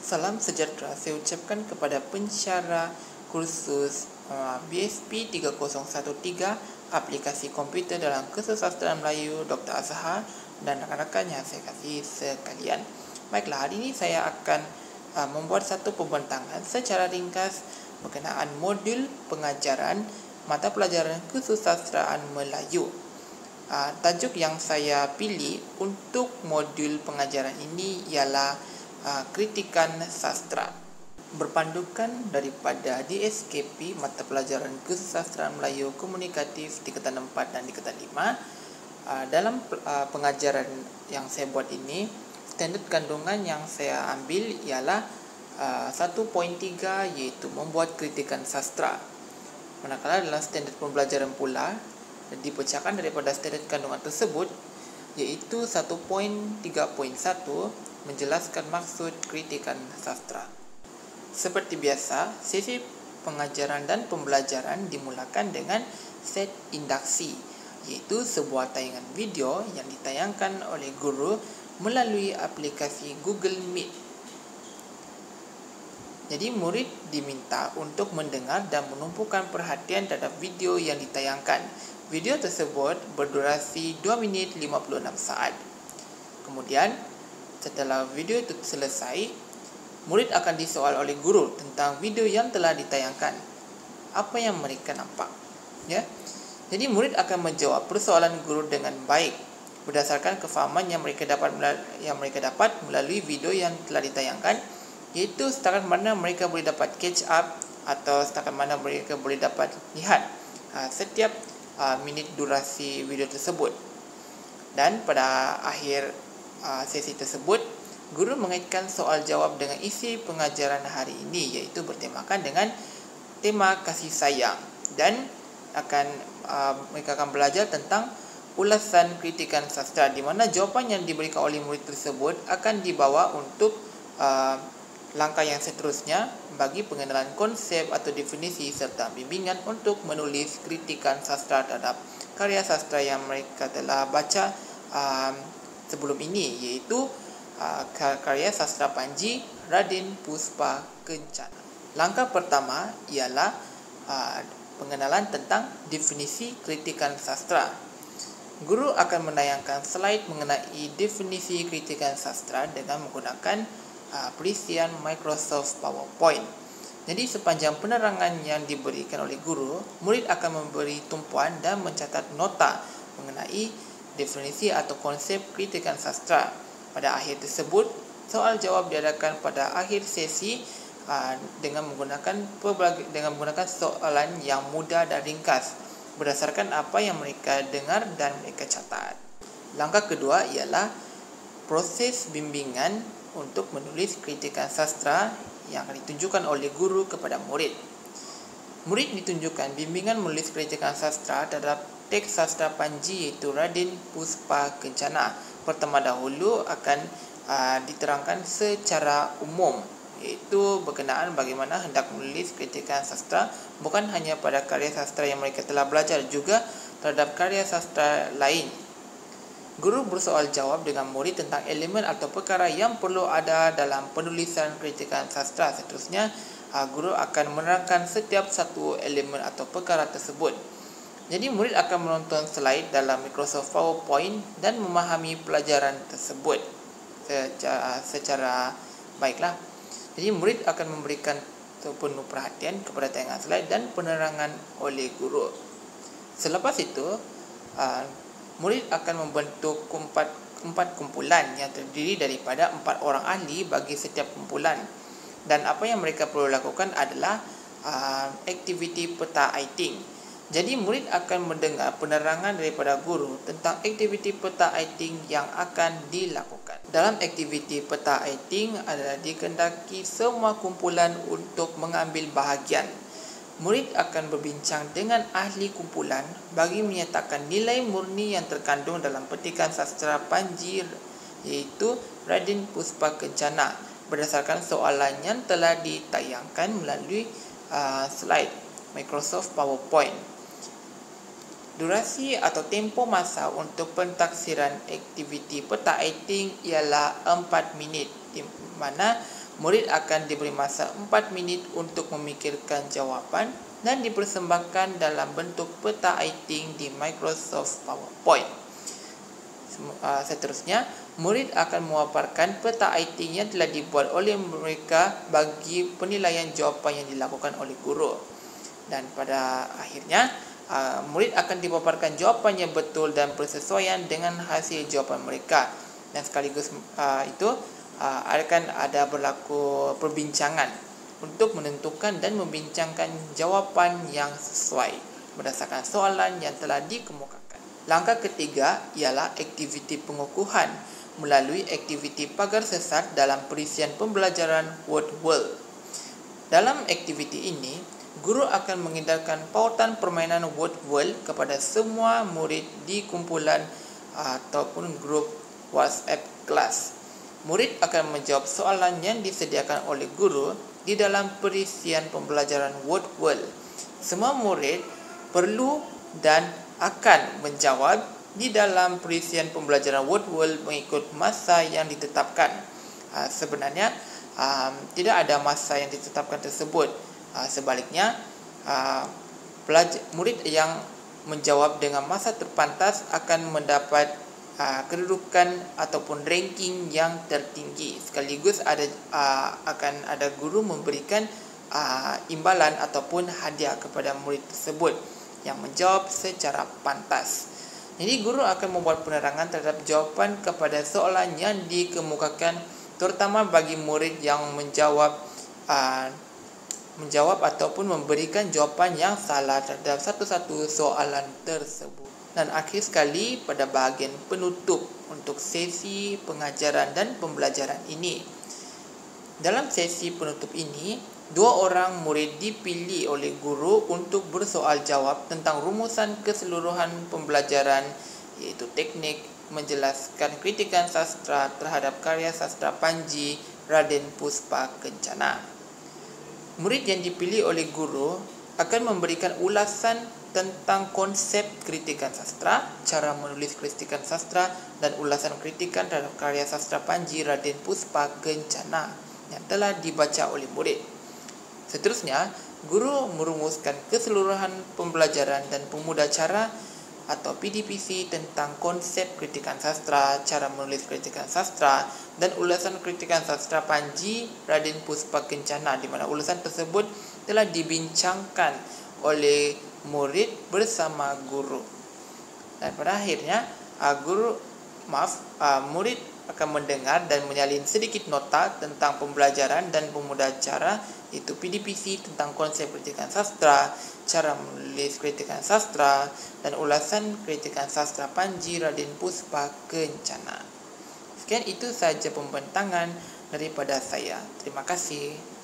Salam sejahtera saya ucapkan kepada pensyarah kursus BSP 3013 aplikasi komputer dalam kesusastraan Melayu Dr. Azhar dan rakan-rakan yang saya kasih sekalian. Baiklah, hari ini saya akan membuat satu pembentangan secara ringkas berkenaan modul pengajaran mata pelajaran kesusastraan Melayu. Tajuk yang saya pilih untuk modul pengajaran ini ialah kritikan sastra. Berpandukan daripada DSKP mata pelajaran kesusastraan Melayu komunikatif tingkatan 4 dan tingkatan 5, dalam pengajaran yang saya buat ini, standard kandungan yang saya ambil ialah 1.3, iaitu membuat kritikan sastra. Manakala dalam standard pembelajaran pula dipecahkan daripada standard kandungan tersebut, iaitu 1.3.1 menjelaskan maksud kritikan sastra. Seperti biasa, sesi pengajaran dan pembelajaran dimulakan dengan set induksi, iaitu sebuah tayangan video yang ditayangkan oleh guru melalui aplikasi Google Meet. Jadi murid diminta untuk mendengar dan menumpukan perhatian terhadap video yang ditayangkan. Video tersebut berdurasi 2 minit 56 saat. Kemudian, setelah video itu selesai, murid akan disoal oleh guru tentang video yang telah ditayangkan. Apa yang mereka nampak? Ya. Jadi murid akan menjawab persoalan guru dengan baik berdasarkan kefahaman yang mereka dapat melalui video yang telah ditayangkan, iaitu setakat mana mereka boleh dapat catch up atau setakat mana mereka boleh dapat lihat setiap minit durasi video tersebut. Dan pada akhir sesi tersebut, guru mengaitkan soal jawab dengan isi pengajaran hari ini, iaitu bertemakan dengan tema kasih sayang, dan mereka akan belajar tentang ulasan kritikan sastra, di mana jawapan yang diberikan oleh murid tersebut akan dibawa untuk langkah yang seterusnya bagi pengenalan konsep atau definisi serta bimbingan untuk menulis kritikan sastra terhadap karya sastra yang mereka telah baca sebelum ini, iaitu karya sastra Panji Raden Puspa Kencana. Langkah pertama ialah pengenalan tentang definisi kritikan sastra. Guru akan menayangkan slide mengenai definisi kritikan sastra dengan menggunakan perisian Microsoft PowerPoint. Jadi sepanjang penerangan yang diberikan oleh guru, murid akan memberi tumpuan dan mencatat nota mengenai definisi atau konsep kritikan sastra. Pada akhir tersebut, soal jawab diadakan pada akhir sesi dengan menggunakan soalan yang mudah dan ringkas berdasarkan apa yang mereka dengar dan mereka catat. Langkah kedua ialah proses bimbingan untuk menulis kritikan sastra yang akan ditunjukkan oleh guru kepada murid. Murid ditunjukkan bimbingan menulis kritikan sastra terhadap teks sastra Panji, iaitu Raden Puspa Kencana. Pertama dahulu akan diterangkan secara umum, iaitu berkenaan bagaimana hendak menulis kritikan sastra bukan hanya pada karya sastra yang mereka telah belajar, juga terhadap karya sastra lain. Guru bersoal jawab dengan murid tentang elemen atau perkara yang perlu ada dalam penulisan kritikan sastra. Seterusnya, guru akan menerangkan setiap satu elemen atau perkara tersebut. Jadi murid akan menonton slide dalam Microsoft PowerPoint dan memahami pelajaran tersebut secara baiklah. Jadi murid akan memberikan penuh perhatian kepada tayangan slide dan penerangan oleh guru. Selepas itu, murid akan membentuk empat kumpulan yang terdiri daripada 4 orang ahli bagi setiap kumpulan. Dan apa yang mereka perlu lakukan adalah aktiviti peta iting. Jadi murid akan mendengar penerangan daripada guru tentang aktiviti peta iting yang akan dilakukan. Dalam aktiviti peta iting adalah dikehendaki semua kumpulan untuk mengambil bahagian. Murid akan berbincang dengan ahli kumpulan bagi menyatakan nilai murni yang terkandung dalam petikan sastra Panji, iaitu Raden Puspa Kencana, berdasarkan soalan yang telah ditayangkan melalui slide Microsoft PowerPoint. Durasi atau tempoh masa untuk pentaksiran aktiviti peta iting ialah 4 minit, di mana murid akan diberi masa 4 minit untuk memikirkan jawapan dan dipersembahkan dalam bentuk peta iting di Microsoft PowerPoint. Seterusnya, murid akan memaparkan peta iting yang telah dibuat oleh mereka bagi penilaian jawapan yang dilakukan oleh guru. Dan pada akhirnya, murid akan dipaparkan jawapan yang betul dan bersesuaian dengan hasil jawapan mereka. Dan sekaligus itu akan ada berlaku perbincangan untuk menentukan dan membincangkan jawapan yang sesuai berdasarkan soalan yang telah dikemukakan. Langkah ketiga ialah aktiviti pengukuhan melalui aktiviti pagar sesat dalam perisian pembelajaran Word World. Dalam aktiviti ini, guru akan mengedarkan pautan permainan Word World kepada semua murid di kumpulan ataupun grup WhatsApp kelas. Murid akan menjawab soalan yang disediakan oleh guru di dalam perisian pembelajaran Word World. Semua murid perlu dan akan menjawab di dalam perisian pembelajaran Word World mengikut masa yang ditetapkan. Sebenarnya tidak ada masa yang ditetapkan tersebut. Sebaliknya, murid yang menjawab dengan masa terpantas akan mendapat kedudukan ataupun ranking yang tertinggi. Sekaligus akan ada guru memberikan imbalan ataupun hadiah kepada murid tersebut yang menjawab secara pantas. Jadi guru akan membuat penerangan terhadap jawapan kepada soalan yang dikemukakan, terutama bagi murid yang menjawab ataupun memberikan jawapan yang salah terhadap satu-satu soalan tersebut. Dan akhir sekali, pada bahagian penutup untuk sesi pengajaran dan pembelajaran ini. Dalam sesi penutup ini, 2 orang murid dipilih oleh guru untuk bersoal jawab tentang rumusan keseluruhan pembelajaran, iaitu teknik menjelaskan kritikan sastra terhadap karya sastra Panji Raden Puspa Kencana. Murid yang dipilih oleh guru akan memberikan ulasan tentang konsep kritikan sastra, cara menulis kritikan sastra, dan ulasan kritikan terhadap karya sastra Panji Raden Puspa Kencana yang telah dibaca oleh murid. Seterusnya, guru merumuskan keseluruhan pembelajaran dan pemudacara atau PDPC tentang konsep kritikan sastra, cara menulis kritikan sastra, dan ulasan kritikan sastra Panji Raden Puspa Kencana, di mana ulasan tersebut telah dibincangkan oleh murid bersama guru. Dan pada akhirnya, murid akan mendengar dan menyalin sedikit nota tentang pembelajaran dan pemudacara, iaitu PDPC tentang konsep kritikan sastra, cara menulis kritikan sastra, dan ulasan kritikan sastra Panji Raden Puspa Kencana. Sekian itu sahaja pembentangan daripada saya. Terima kasih.